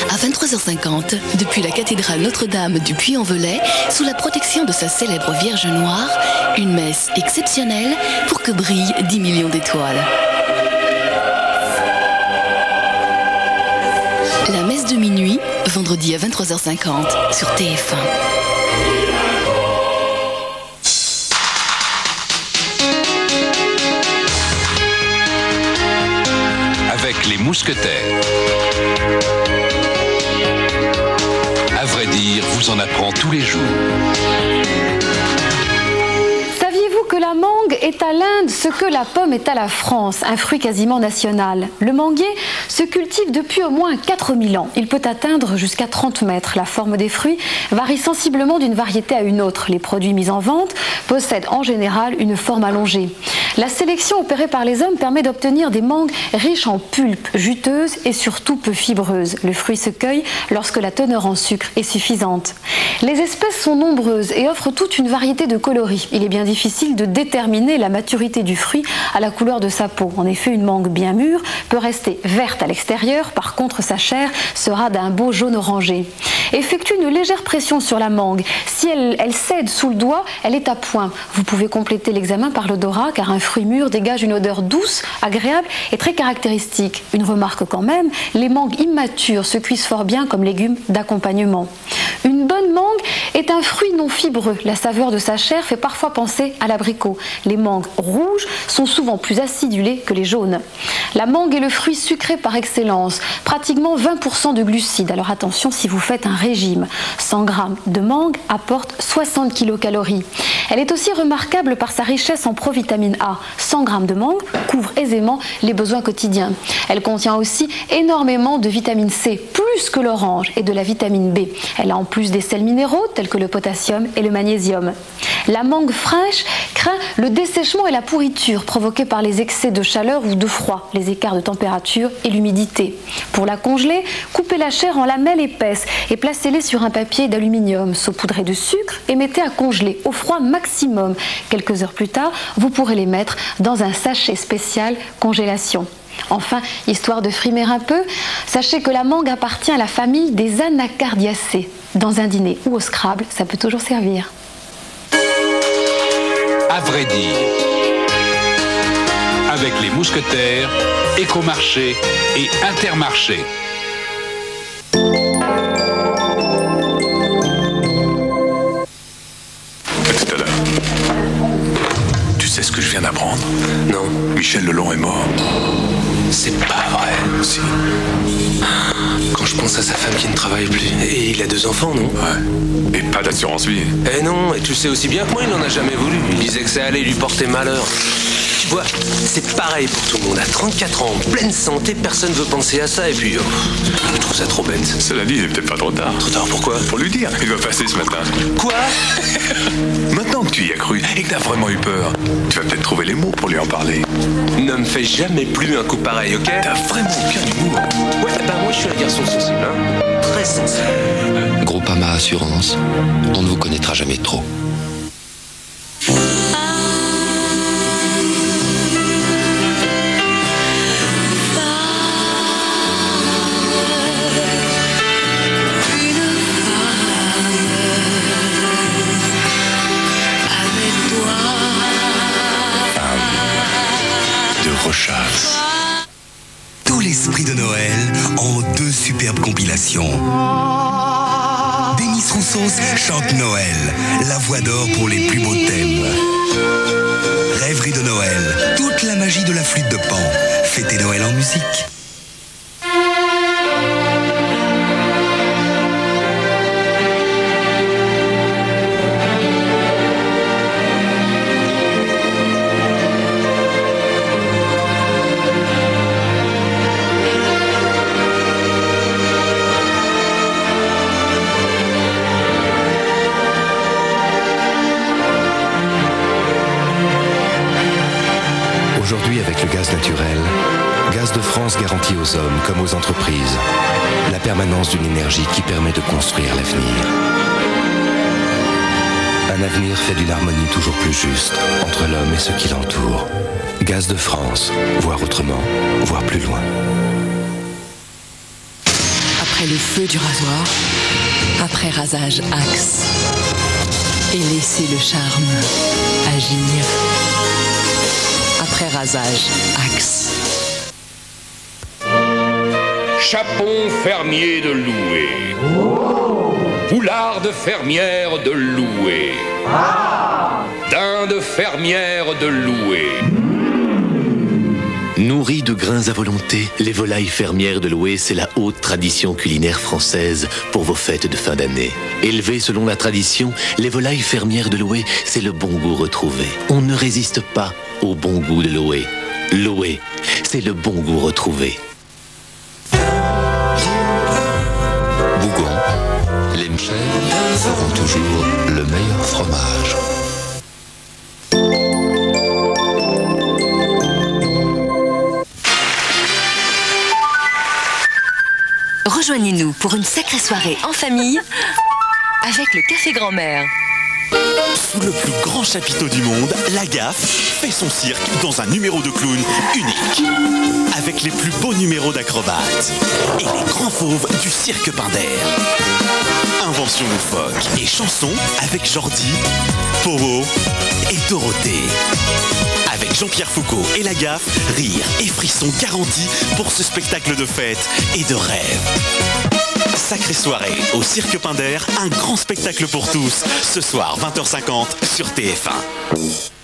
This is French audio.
À 23h50, depuis la cathédrale Notre-Dame du Puy-en-Velay, sous la protection de sa célèbre Vierge Noire, une messe exceptionnelle pour que brillent 10 millions d'étoiles. La messe de minuit, vendredi à 23h50 sur TF1. Avec les mousquetaires. À vrai dire, vous en apprend tous les jours. Saviez-vous que la mangue est à l'Inde ce que la pomme est à la France, un fruit quasiment national? Le manguier se cultive depuis au moins 4000 ans. Il peut atteindre jusqu'à 30 mètres. La forme des fruits varie sensiblement d'une variété à une autre. Les produits mis en vente possèdent en général une forme allongée. La sélection opérée par les hommes permet d'obtenir des mangues riches en pulpe, juteuses et surtout peu fibreuses. Le fruit se cueille lorsque la teneur en sucre est suffisante. Les espèces sont nombreuses et offrent toute une variété de coloris. Il est bien difficile de déterminer la maturité du fruit à la couleur de sa peau. En effet, une mangue bien mûre peut rester verte à l'extérieur, par contre sa chair sera d'un beau jaune orangé. Effectue une légère pression sur la mangue. Si elle cède sous le doigt, elle est à point. Vous pouvez compléter l'examen par l'odorat car un fruit mûr dégage une odeur douce, agréable et très caractéristique. Une remarque quand même, les mangues immatures se cuisent fort bien comme légumes d'accompagnement. Une bonne mangue est un fruit non fibreux. La saveur de sa chair fait parfois penser à l'abricot. Les mangues rouges sont souvent plus acidulées que les jaunes. La mangue est le fruit sucré par excellence, pratiquement 20% de glucides. Alors attention si vous faites un régime. 100 g de mangue apporte 60 kcal. Elle est aussi remarquable par sa richesse en provitamine A. 100 g de mangue couvre aisément les besoins quotidiens. Elle contient aussi énormément de vitamine C, plus que l'orange, et de la vitamine B. Elle a en plus des sels minéraux tels que le potassium et le magnésium. La mangue fraîche craint le dessèchement et la pourriture provoqués par les excès de chaleur ou de froid, les écarts de température et l'humidité. Pour la congeler, coupez la chair en lamelles épaisses et placez-les sur un papier d'aluminium saupoudré de sucre et mettez à congeler au froid maximum. Quelques heures plus tard, vous pourrez les mettre dans un sachet spécial congélation. Enfin, histoire de frimer un peu, sachez que la mangue appartient à la famille des Anacardiacées. Dans un dîner ou au Scrabble, ça peut toujours servir. À vrai dire, avec les mousquetaires, Écomarché et Intermarché. À tout à l'heure. Tu sais ce que je viens d'apprendre? Non. Michel Lelon est mort. C'est pas vrai. Si. Quand je pense à sa femme qui ne travaille plus. Et il a 2 enfants, non? Ouais. Et pas d'assurance vie. Eh non, et tu sais aussi bien que moi, il n'en a jamais voulu. Il disait que ça allait lui porter malheur. Tu vois, c'est pareil pour tout le monde. À 34 ans, en pleine santé, personne ne veut penser à ça. Et puis, je trouve ça trop bête. Cela dit, il est peut-être pas trop tard. Trop tard, pourquoi? Pour lui dire, il va passer ce matin. Quoi? Maintenant que tu y as cru et que t'as vraiment eu peur, tu vas peut-être trouver les mots pour lui en parler. Ne me fais jamais plus un coup pareil, ok? T'as vraiment bien d'humour. Ouais, bah moi je suis un garçon sensible, hein. Très sensible. Groupama Assurance, on ne vous connaîtra jamais trop. Tout l'esprit de Noël en 2 superbes compilations. Demis Roussos chante Noël, la voix d'or pour les plus beaux thèmes. Rêverie de Noël, toute la magie de la flûte de Pan. Fêtez Noël en musique. Aujourd'hui, avec le gaz naturel, Gaz de France garantit aux hommes comme aux entreprises la permanence d'une énergie qui permet de construire l'avenir. Un avenir fait d'une harmonie toujours plus juste entre l'homme et ce qui l'entoure. Gaz de France, voir autrement, voir plus loin. Après Après le feu du rasoir, après rasage Axe. Et laissez le charme agir. Après rasage Axe. Chapon fermier de Loué. Poularde fermière de Loué. Dinde fermière de Loué. Nourries de grains à volonté, les volailles fermières de Loué, c'est la haute tradition culinaire française pour vos fêtes de fin d'année. Élevées selon la tradition, les volailles fermières de Loué, c'est le bon goût retrouvé. On ne résiste pas au bon goût de Loué. Loué, c'est le bon goût retrouvé. Bougon, les Mchels feront toujours le meilleur fromage. Rejoignez-nous pour une sacrée soirée en famille avec le Café Grand-Mère. Sous le plus grand chapiteau du monde, la Gaffe fait son cirque dans un numéro de clown unique. Avec les plus beaux numéros d'acrobates et les grands fauves du cirque Pinder. Inventions loufoques et chansons avec Jordi, Pogo et Dorothée. Avec Jean-Pierre Foucault et la Gaffe, rire et frissons garantis pour ce spectacle de fête et de rêve. Sacrée soirée au Cirque Pinder, un grand spectacle pour tous, ce soir 20h50 sur TF1.